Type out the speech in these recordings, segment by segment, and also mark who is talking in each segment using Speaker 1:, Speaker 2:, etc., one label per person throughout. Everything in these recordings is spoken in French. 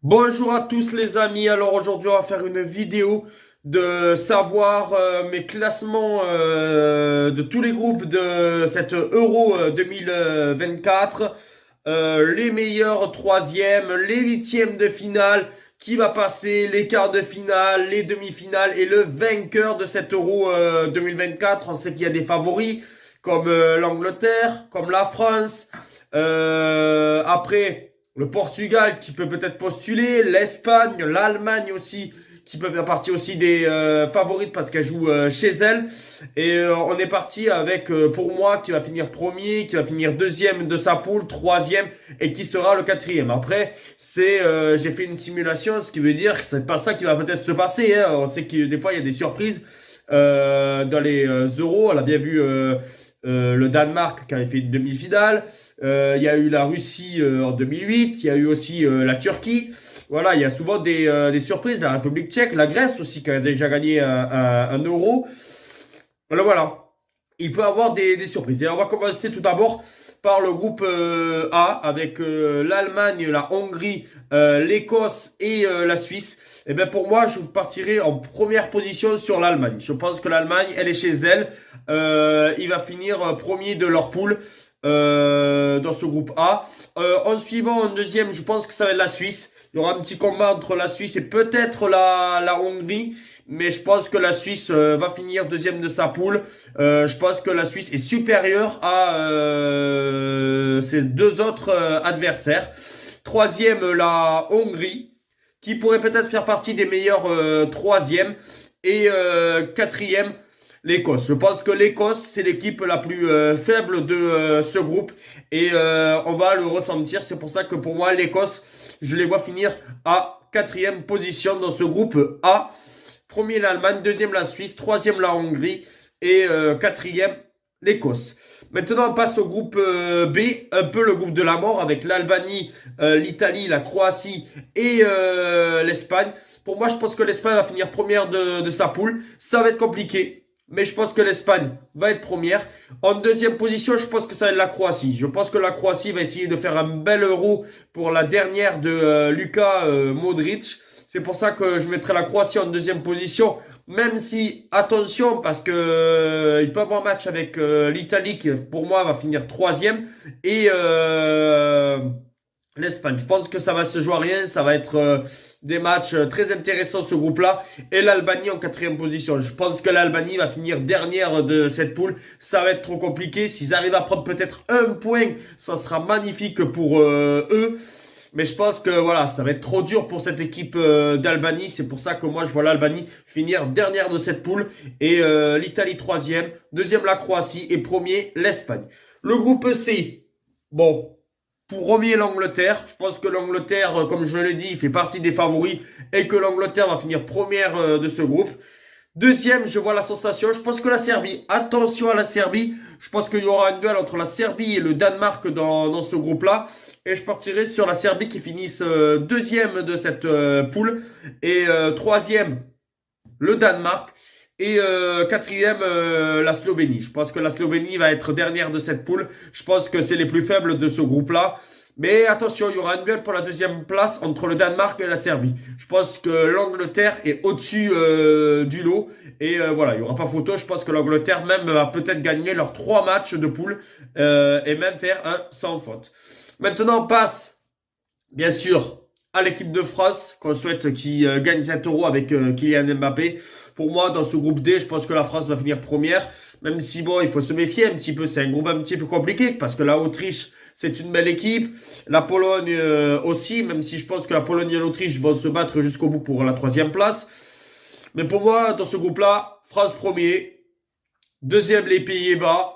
Speaker 1: Bonjour à tous les amis, alors aujourd'hui on va faire une vidéo de savoir mes classements de tous les groupes de cette Euro 2024, les meilleurs troisièmes, les huitièmes de finale, qui va passer, les quarts de finale, les demi-finales et le vainqueur de cette Euro 2024. On sait qu'il y a des favoris comme l'Angleterre, comme la France, après le Portugal qui peut peut-être postuler, l'Espagne, l'Allemagne aussi qui peut faire partie aussi des favorites parce qu'elle joue chez elle. Et on est parti avec, pour moi, qui va finir premier, qui va finir deuxième de sa poule, troisième et qui sera le quatrième. Après, j'ai fait une simulation, ce qui veut dire que c'est pas ça qui va peut-être se passer. Hein. On sait que des fois il y a des surprises dans les euros. On a bien vu le Danemark qui avait fait une demi-finale. Il y a eu la Russie en 2008. Il y a eu aussi la Turquie. Voilà, il y a souvent des surprises. La République tchèque, la Grèce aussi qui a déjà gagné un euro. Voilà. Il peut y avoir des surprises. Et on va commencer tout d'abord par le groupe A avec l'Allemagne, la Hongrie, l'Écosse et la Suisse. Et bien pour moi, je partirai en première position sur l'Allemagne. Je pense que l'Allemagne, elle est chez elle. Il va finir premier de leur poule dans ce groupe A. En suivant, en deuxième, je pense que ça va être la Suisse. Il y aura un petit combat entre la Suisse et peut-être la Hongrie. Mais je pense que la Suisse va finir deuxième de sa poule. Je pense que la Suisse est supérieure à ses deux autres adversaires. Troisième, la Hongrie, qui pourrait peut-être faire partie des meilleurs troisièmes. Et quatrième, l'Écosse. Je pense que l'Écosse, c'est l'équipe la plus faible de ce groupe. Et on va le ressentir. C'est pour ça que pour moi, l'Écosse, je les vois finir à quatrième position dans ce groupe A. Premier l'Allemagne, deuxième la Suisse, troisième la Hongrie et quatrième l'Écosse. Maintenant, on passe au groupe B, un peu le groupe de la mort avec l'Albanie, l'Italie, la Croatie et l'Espagne. Pour moi, je pense que l'Espagne va finir première de sa poule. Ça va être compliqué, mais je pense que l'Espagne va être première. En deuxième position, je pense que ça va être la Croatie. Je pense que la Croatie va essayer de faire un bel euro pour la dernière de Luka Modric. C'est pour ça que je mettrai la Croatie en deuxième position. Même si, attention, parce que il peut avoir un match avec l'Italie qui, pour moi, va finir troisième. Et l'Espagne. Je pense que ça va se jouer à rien. Ça va être des matchs très intéressants, ce groupe-là. Et l'Albanie en quatrième position. Je pense que l'Albanie va finir dernière de cette poule. Ça va être trop compliqué. S'ils arrivent à prendre peut-être un point, ça sera magnifique pour eux. Mais je pense que voilà, ça va être trop dur pour cette équipe d'Albanie. C'est pour ça que moi, je vois l'Albanie finir dernière de cette poule. Et l'Italie troisième, deuxième la Croatie et premier l'Espagne. Le groupe C, bon, premier l'Angleterre. Je pense que l'Angleterre, comme je l'ai dit, fait partie des favoris et que l'Angleterre va finir première de ce groupe. Deuxième, je vois la sensation. Je pense que la Serbie, attention à la Serbie. Je pense qu'il y aura un duel entre la Serbie et le Danemark dans ce groupe-là. Et je partirai sur la Serbie qui finisse deuxième de cette poule. Et troisième, le Danemark. Et quatrième, la Slovénie. Je pense que la Slovénie va être dernière de cette poule. Je pense que c'est les plus faibles de ce groupe-là. Mais attention, il y aura un duel pour la deuxième place entre le Danemark et la Serbie. Je pense que l'Angleterre est au-dessus du lot. Et voilà, il n'y aura pas photo. Je pense que l'Angleterre même va peut-être gagner leurs 3 matchs de poule et même faire un sans faute. Maintenant, on passe, bien sûr, à l'équipe de France, qu'on souhaite qui gagne cet euro avec Kylian Mbappé. Pour moi, dans ce groupe D, je pense que la France va finir première. Même si, bon, il faut se méfier un petit peu. C'est un groupe un petit peu compliqué parce que la Autriche, c'est une belle équipe. La Pologne aussi, même si je pense que la Pologne et l'Autriche vont se battre jusqu'au bout pour la troisième place. Mais pour moi, dans ce groupe-là, France premier, deuxième les Pays-Bas,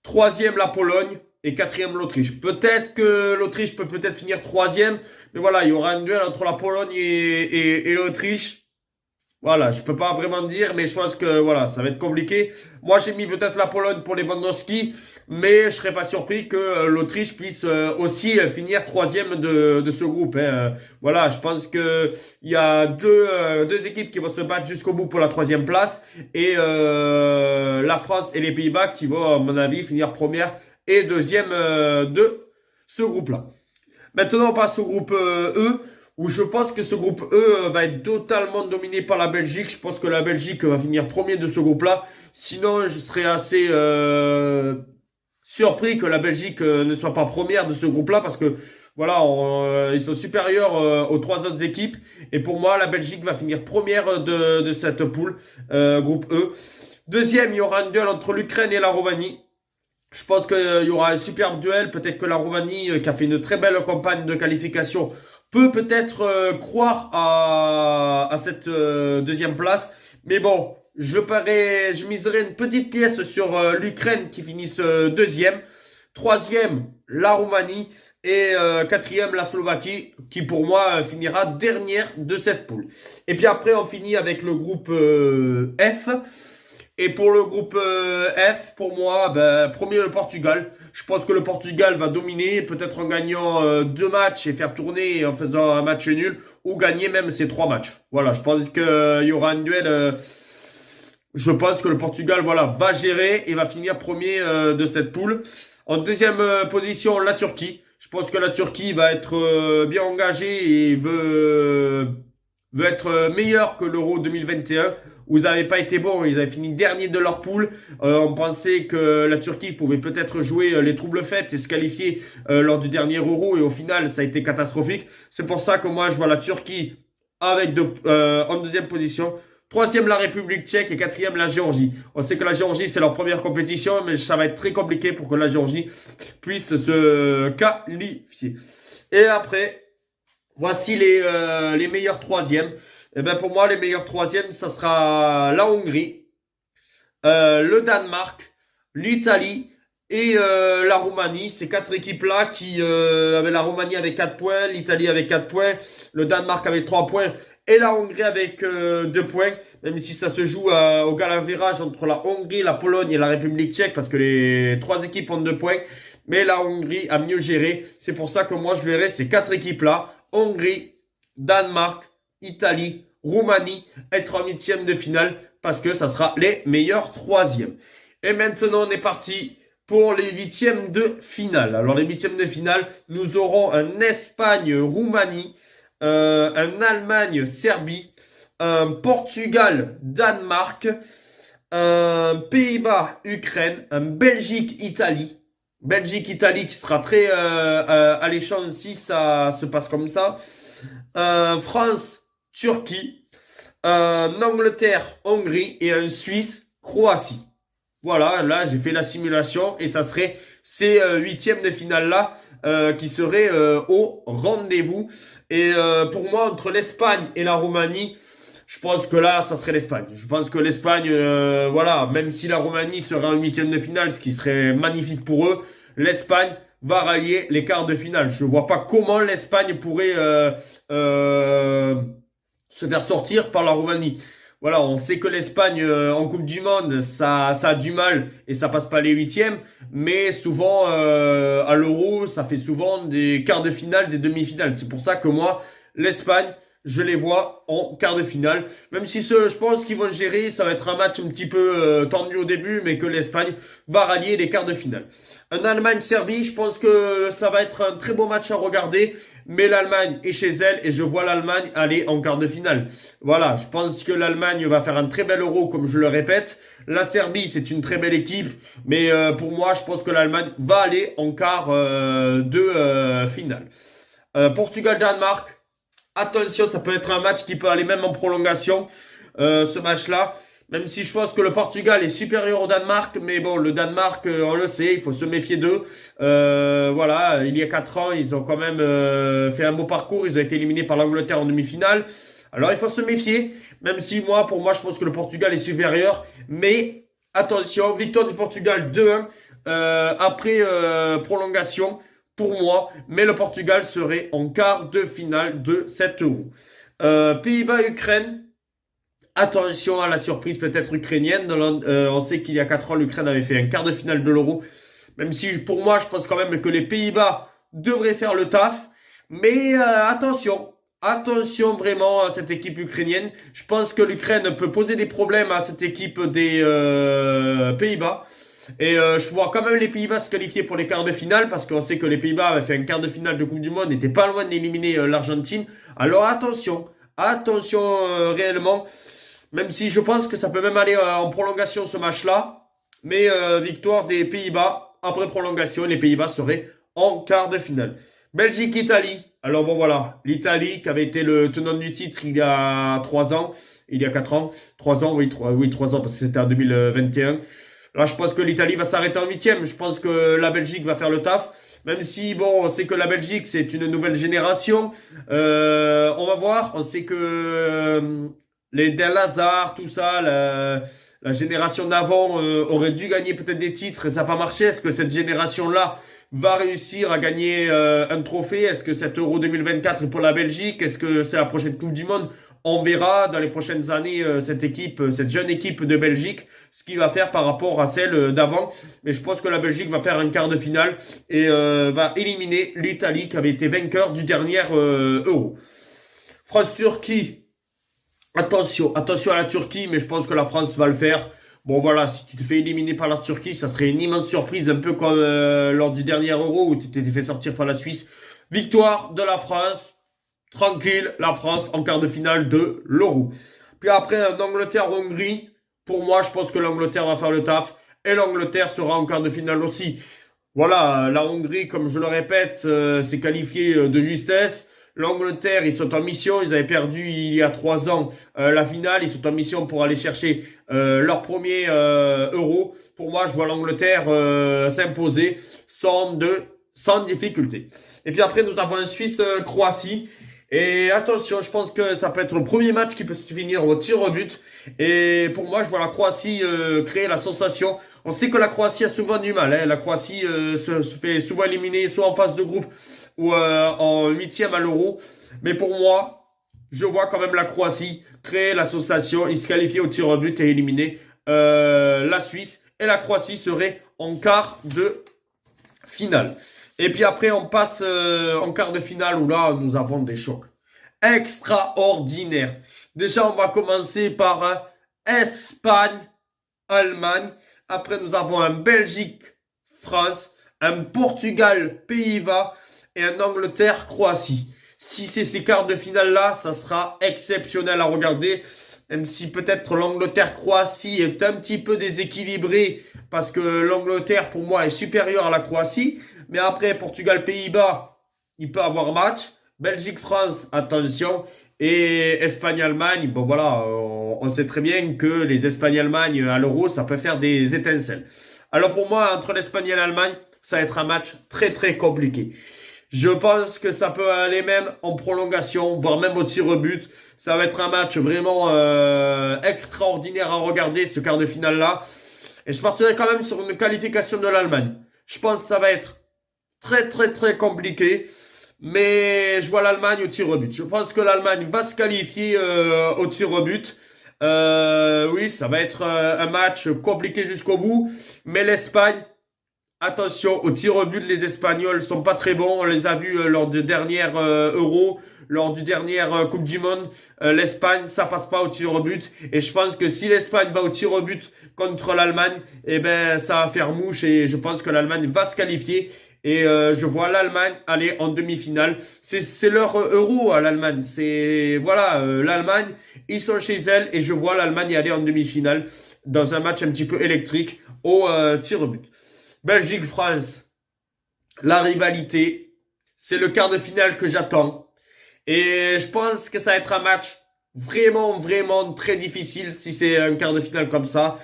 Speaker 1: troisième la Pologne et quatrième l'Autriche. Peut-être que l'Autriche peut peut-être finir troisième, mais voilà, il y aura un duel entre la Pologne et l'Autriche. Voilà, je peux pas vraiment dire, mais je pense que voilà, ça va être compliqué. Moi, j'ai mis peut-être la Pologne pour Lewandowski, mais je serais pas surpris que l'Autriche puisse aussi finir troisième de ce groupe. Hein. Voilà, je pense que il y a deux équipes qui vont se battre jusqu'au bout pour la troisième place et la France et les Pays-Bas qui vont, à mon avis, finir première et deuxième de ce groupe-là. Maintenant, on passe au groupe E. où je pense que ce groupe E va être totalement dominé par la Belgique. Je pense que la Belgique va finir premier de ce groupe-là. Sinon, je serais assez surpris que la Belgique ne soit pas première de ce groupe-là parce que voilà, ils sont supérieurs aux trois autres équipes. Et pour moi, la Belgique va finir première de cette poule, groupe E. Deuxième, il y aura un duel entre l'Ukraine et la Roumanie. Je pense qu'il y aura un superbe duel. Peut-être que la Roumanie, qui a fait une très belle campagne de qualification, peut peut-être croire à cette deuxième place. Mais bon, je miserai une petite pièce sur l'Ukraine qui finisse deuxième. Troisième, la Roumanie. Et quatrième, la Slovaquie, qui pour moi finira dernière de cette poule. Et puis après, on finit avec le groupe F. Et pour le groupe F, pour moi, premier le Portugal. Je pense que le Portugal va dominer, peut-être en gagnant 2 matchs et faire tourner en faisant un match nul, ou gagner même ces 3 matchs. Voilà, je pense qu'il y aura un duel. Je pense que le Portugal, voilà, va gérer et va finir premier de cette poule. En deuxième position, la Turquie. Je pense que la Turquie va être bien engagée et veut être meilleure que l'Euro 2021 où ils n'avaient pas été bons, ils avaient fini dernier de leur poule. On pensait que la Turquie pouvait peut-être jouer les troubles faites et se qualifier lors du dernier Euro et au final ça a été catastrophique. C'est pour ça que moi je vois la Turquie en deuxième position. Troisième, la République tchèque et quatrième, la Géorgie. On sait que la Géorgie, c'est leur première compétition, mais ça va être très compliqué pour que la Géorgie puisse se qualifier. Et après, voici les meilleurs troisièmes. Et ben pour moi, les meilleurs troisièmes, ça sera la Hongrie, le Danemark, l'Italie et la Roumanie. Ces quatre équipes-là qui avaient la Roumanie avec 4 points, l'Italie avec 4 points, le Danemark avec 3 points et la Hongrie avec 2 points. Même si ça se joue au galavérage entre la Hongrie, la Pologne et la République tchèque parce que les 3 équipes ont 2 points. Mais la Hongrie a mieux géré. C'est pour ça que moi je verrai ces 4 équipes-là. Hongrie, Danemark, Italie, Roumanie être en huitième de finale parce que ça sera les meilleurs troisièmes. Et maintenant on est parti pour les huitièmes de finale. Alors les huitièmes de finale, nous aurons un Espagne-Roumanie, un Allemagne-Serbie, un Portugal-Danemark, un Pays-Bas-Ukraine, un Belgique-Italie. Belgique-Italie qui sera très alléchant si ça se passe comme ça. France-Turquie, Angleterre-Hongrie et un Suisse-Croatie. Voilà, là j'ai fait la simulation et ça serait ces huitièmes de finale là qui seraient au rendez-vous. Et pour moi, entre l'Espagne et la Roumanie, je pense que là, ça serait l'Espagne. Je pense que l'Espagne, voilà, même si la Roumanie serait en huitième de finale, ce qui serait magnifique pour eux, l'Espagne va rallier les quarts de finale. Je ne vois pas comment l'Espagne pourrait se faire sortir par la Roumanie. Voilà, on sait que l'Espagne en Coupe du Monde, ça a du mal et ça passe pas les huitièmes. Mais souvent, à l'Euro, ça fait souvent des quarts de finale, des demi-finales. C'est pour ça que moi, l'Espagne, je les vois en quart de finale. Même si je pense qu'ils vont gérer, ça va être un match un petit peu tendu au début, mais que l'Espagne va rallier les quarts de finale. Un Allemagne-Serbie, je pense que ça va être un très beau match à regarder. Mais l'Allemagne est chez elle et je vois l'Allemagne aller en quart de finale. Voilà, je pense que l'Allemagne va faire un très bel Euro, comme je le répète. La Serbie, c'est une très belle équipe. Mais pour moi, je pense que l'Allemagne va aller en quart de finale. Portugal-Danemark. Attention, ça peut être un match qui peut aller même en prolongation, ce match-là. Même si je pense que le Portugal est supérieur au Danemark. Mais bon, le Danemark, on le sait, il faut se méfier d'eux. Voilà, il y a 4 ans, ils ont quand même fait un beau parcours. Ils ont été éliminés par l'Angleterre en demi-finale. Alors, il faut se méfier. Même si pour moi, je pense que le Portugal est supérieur. Mais attention, victoire du Portugal 2-1 après prolongation pour moi. Mais le Portugal serait en quart de finale de cet Euro. Pays-Bas-Ukraine. Attention à la surprise peut-être ukrainienne. On sait qu'il y a 4 ans, l'Ukraine avait fait un quart de finale de l'Euro. Même si pour moi, je pense quand même que les Pays-Bas devraient faire le taf. Mais attention. Attention vraiment à cette équipe ukrainienne. Je pense que l'Ukraine peut poser des problèmes à cette équipe des Pays-Bas. Et je vois quand même les Pays-Bas se qualifier pour les quarts de finale parce qu'on sait que les Pays-Bas avaient fait un quart de finale de Coupe du Monde, n'étaient pas loin d'éliminer l'Argentine. Alors attention, attention réellement, même si je pense que ça peut même aller en prolongation ce match-là. Mais victoire des Pays-Bas après prolongation, les Pays-Bas seraient en quart de finale. Belgique-Italie. Alors bon voilà, l'Italie qui avait été le tenant du titre il y a 3 ans, il y a 4 ans, 3 ans, oui, 3 ans parce que c'était en 2021. Là, je pense que l'Italie va s'arrêter en huitième. Je pense que la Belgique va faire le taf. Même si, bon, on sait que la Belgique, c'est une nouvelle génération. On va voir. On sait que les Del Hazard, tout ça, la génération d'avant aurait dû gagner peut-être des titres et ça n'a pas marché. Est-ce que cette génération-là va réussir à gagner un trophée? Est-ce que cet Euro 2024 est pour la Belgique? Est-ce que c'est la prochaine Coupe du Monde? On verra dans les prochaines années cette équipe, cette jeune équipe de Belgique, ce qu'il va faire par rapport à celle d'avant. Mais je pense que la Belgique va faire un quart de finale et va éliminer l'Italie qui avait été vainqueur du dernier Euro. France-Turquie. Attention, attention à la Turquie, mais je pense que la France va le faire. Bon voilà, si tu te fais éliminer par la Turquie, ça serait une immense surprise, un peu comme lors du dernier Euro où tu t'es fait sortir par la Suisse. Victoire de la France. Tranquille, la France en quart de finale de l'Euro. Puis après, un Angleterre-Hongrie. Pour moi, je pense que l'Angleterre va faire le taf. Et l'Angleterre sera en quart de finale aussi. Voilà, la Hongrie, comme je le répète, s'est qualifiée de justesse. L'Angleterre, ils sont en mission. Ils avaient perdu il y a 3 ans la finale. Ils sont en mission pour aller chercher leur premier Euro. Pour moi, je vois l'Angleterre s'imposer sans difficulté. Et puis après, nous avons un Suisse-Croatie. Et attention, je pense que ça peut être le premier match qui peut se finir au tir au but. Et pour moi, je vois la Croatie créer la sensation. On sait que la Croatie a souvent du mal. Hein. La Croatie se fait souvent éliminer, soit en phase de groupe ou en huitième à l'Euro. Mais pour moi, je vois quand même la Croatie créer la sensation. Ils se qualifient au tir au but et éliminer la Suisse. Et la Croatie serait en quart de finale. Et puis après, on passe en quart de finale où là, nous avons des chocs extraordinaires. Déjà, on va commencer par Espagne, Allemagne. Après, nous avons un Belgique, France, un Portugal, Pays-Bas et un Angleterre, Croatie. Si c'est ces quarts de finale-là, ça sera exceptionnel à regarder. Même si peut-être l'Angleterre-Croatie est un petit peu déséquilibrée parce que l'Angleterre, pour moi, est supérieure à la Croatie. Mais après, Portugal-Pays-Bas, il peut avoir match. Belgique-France, attention. Et Espagne-Allemagne, bon voilà, on sait très bien que les Espagnes-Allemagne à l'Euro, ça peut faire des étincelles. Alors pour moi, entre l'Espagne et l'Allemagne, ça va être un match très très compliqué. Je pense que ça peut aller même en prolongation, voire même au tir au but. Ça va être un match vraiment extraordinaire à regarder, ce quart de finale-là. Et je partirai quand même sur une qualification de l'Allemagne. Je pense que ça va être très très très compliqué. Mais je vois l'Allemagne au tir au but. Je pense que l'Allemagne va se qualifier au tir au but. Oui, ça va être un match compliqué jusqu'au bout. Mais l'Espagne, attention, au tir au but, les Espagnols sont pas très bons. On les a vus lors du dernier Euro, lors du dernier Coupe du Monde. L'Espagne, ça passe pas au tir au but. Et je pense que si l'Espagne va au tir au but contre l'Allemagne, eh ben ça va faire mouche. Et je pense que l'Allemagne va se qualifier. Et je vois l'Allemagne aller en demi-finale. C'est leur Euro à l'Allemagne. C'est voilà, l'Allemagne, ils sont chez elle et je vois l'Allemagne aller en demi-finale dans un match un petit peu électrique au tir au but. Belgique-France, la rivalité, c'est le quart de finale que j'attends. Et je pense que ça va être un match vraiment, vraiment très difficile si c'est un quart de finale comme ça.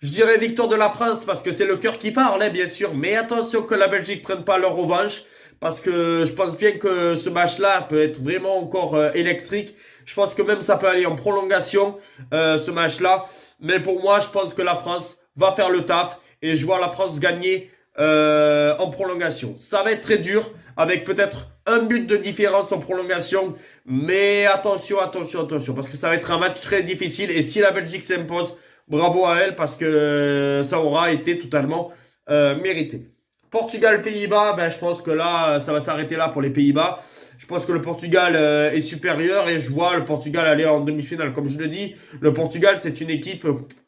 Speaker 1: Je dirais victoire de la France parce que c'est le cœur qui parle, hein, bien sûr. Mais attention que la Belgique prenne pas leur revanche parce que je pense bien que ce match-là peut être vraiment encore électrique. Je pense que même ça peut aller en prolongation, ce match-là. Mais pour moi, je pense que la France va faire le taf et je vois la France gagner en prolongation. Ça va être très dur avec peut-être un but de différence en prolongation. Mais attention, attention, attention parce que ça va être un match très difficile. Et si la Belgique s'impose, bravo à elle parce que ça aura été totalement mérité. Portugal-Pays-Bas, ben, je pense que là, ça va s'arrêter là pour les Pays-Bas. Je pense que le Portugal est supérieur et je vois le Portugal aller en demi-finale. Comme je le dis, le Portugal, c'est une équipe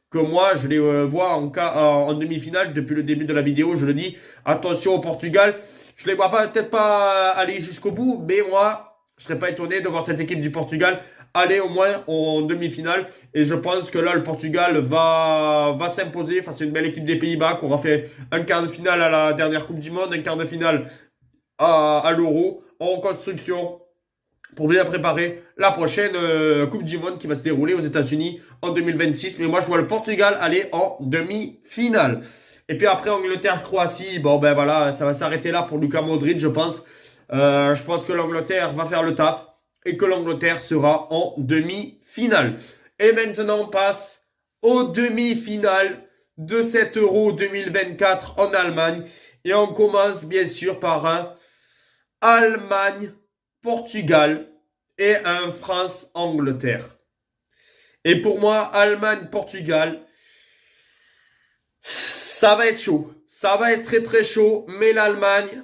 Speaker 1: que moi, je les vois en demi-finale depuis le début de la vidéo. Je le dis, attention au Portugal. Je les vois peut-être pas aller jusqu'au bout, mais moi, je serais pas étonné de voir cette équipe du Portugal aller au moins en demi-finale. Et je pense que là, le Portugal va s'imposer face à une belle équipe des Pays-Bas qui aura fait un quart de finale à la dernière Coupe du Monde, un quart de finale à l'Euro en construction pour bien préparer la prochaine Coupe du Monde qui va se dérouler aux États-Unis en 2026. Mais moi, je vois le Portugal aller en demi-finale. Et puis après, Angleterre-Croatie, bon ben voilà, ça va s'arrêter là pour Luka Modric, je pense. Je pense que l'Angleterre va faire le taf et que l'Angleterre sera en demi-finale. Et maintenant, on passe aux demi-finales de cet Euro 2024 en Allemagne. Et on commence bien sûr par un Allemagne-Portugal et un France-Angleterre. Et pour moi, Allemagne-Portugal, ça va être chaud. Ça va être très très chaud, mais l'Allemagne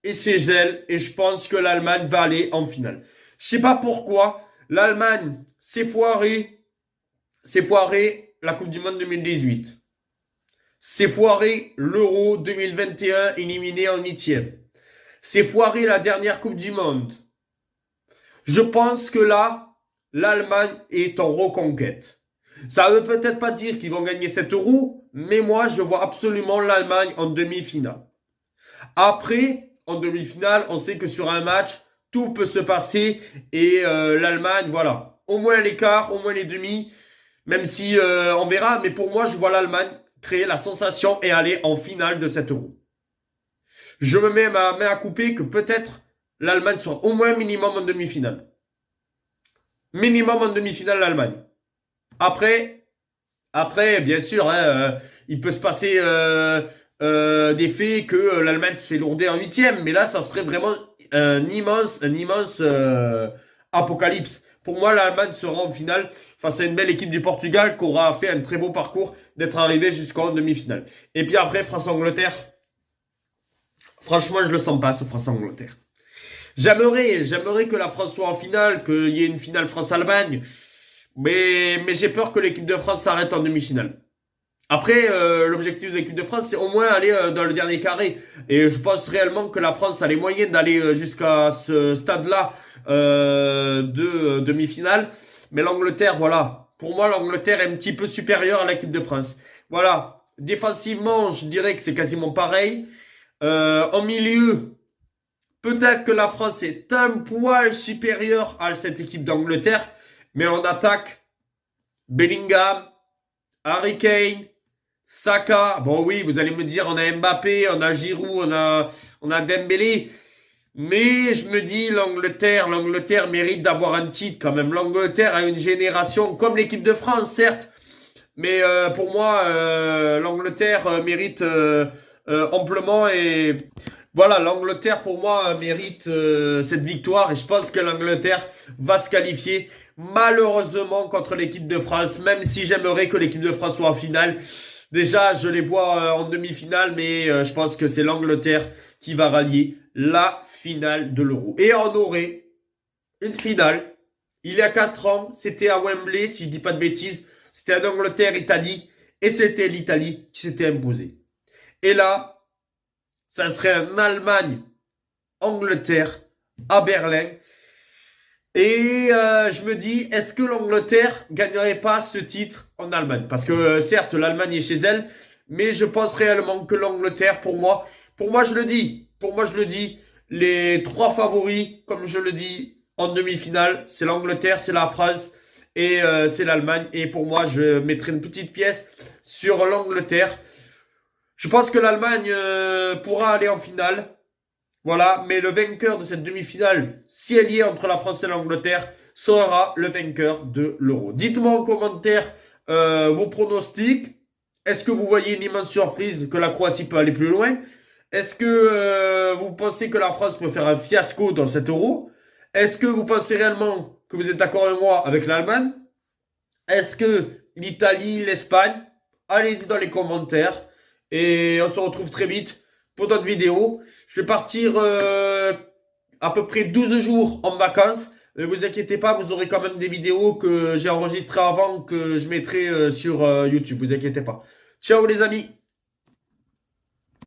Speaker 1: et ses ailes, et je pense que l'Allemagne va aller en finale. Je sais pas pourquoi, l'Allemagne s'est foiré la Coupe du Monde 2018. C'est foiré l'Euro 2021 éliminé en huitième. C'est foiré la dernière Coupe du Monde. Je pense que là, l'Allemagne est en reconquête. Ça ne veut peut-être pas dire qu'ils vont gagner cet Euro, mais moi, je vois absolument l'Allemagne en demi-finale. Après, en demi-finale, on sait que sur un match, tout peut se passer et l'Allemagne, voilà. Au moins l'écart, au moins les demi, même si on verra, mais pour moi, je vois l'Allemagne créer la sensation et aller en finale de cet Euro. Je me mets ma main à couper que peut-être l'Allemagne sera au moins minimum en demi-finale. Minimum en demi-finale l'Allemagne. Après, bien sûr, hein, il peut se passer des faits que l'Allemagne se fait lourder en huitième, mais là, ça serait vraiment un immense apocalypse. Pour moi, l'Allemagne sera en finale face à une belle équipe du Portugal qui aura fait un très beau parcours d'être arrivé jusqu'en demi-finale. Et puis après, France-Angleterre. Franchement, je le sens pas, ce France-Angleterre. J'aimerais que la France soit en finale, qu'il y ait une finale France-Allemagne. Mais j'ai peur que l'équipe de France s'arrête en demi-finale. Après, l'objectif de l'équipe de France, c'est au moins aller dans le dernier carré. Et je pense réellement que la France a les moyens d'aller jusqu'à ce stade-là de demi-finale. Mais l'Angleterre, voilà. Pour moi, l'Angleterre est un petit peu supérieure à l'équipe de France. Voilà. Défensivement, je dirais que c'est quasiment pareil. En milieu, peut-être que la France est un poil supérieure à cette équipe d'Angleterre. Mais en attaque, Bellingham, Harry Kane, Saka. Bon oui, vous allez me dire, on a Mbappé, on a Giroud, on a Dembélé. Mais je me dis, l'Angleterre mérite d'avoir un titre quand même. L'Angleterre a une génération, comme l'équipe de France, certes. Mais pour moi, l'Angleterre mérite amplement. Et voilà, l'Angleterre pour moi mérite cette victoire. Et je pense que l'Angleterre va se qualifier malheureusement contre l'équipe de France. Même si j'aimerais que l'équipe de France soit en finale. Déjà, je les vois en demi-finale. Mais je pense que c'est l'Angleterre qui va rallier la finale de l'Euro. Et on aurait une finale. Il y a 4 ans, c'était à Wembley, si je dis pas de bêtises. C'était en Angleterre-Italie. Et c'était l'Italie qui s'était imposée. Et là, ça serait un Allemagne-Angleterre à Berlin. Et je me dis, est-ce que l'Angleterre gagnerait pas ce titre en Allemagne? Parce que certes, l'Allemagne est chez elle. Mais je pense réellement que l'Angleterre, pour moi je le dis, les 3 favoris, comme je le dis, en demi-finale, c'est l'Angleterre, c'est la France et c'est l'Allemagne. Et pour moi, je mettrai une petite pièce sur l'Angleterre. Je pense que l'Allemagne pourra aller en finale. Voilà, mais le vainqueur de cette demi-finale, si elle y est entre la France et l'Angleterre, sera le vainqueur de l'Euro. Dites-moi en commentaire vos pronostics. Est-ce que vous voyez une immense surprise que la Croatie peut aller plus loin? Est-ce que vous pensez que la France peut faire un fiasco dans cet Euro? Est-ce que vous pensez réellement que vous êtes d'accord avec moi avec l'Allemagne? Est-ce que l'Italie, l'Espagne? Allez-y dans les commentaires. Et on se retrouve très vite pour d'autres vidéos. Je vais partir à peu près 12 jours en vacances. Mais vous inquiétez pas, vous aurez quand même des vidéos que j'ai enregistrées avant que je mettrai sur YouTube. Vous inquiétez pas. Ciao les amis.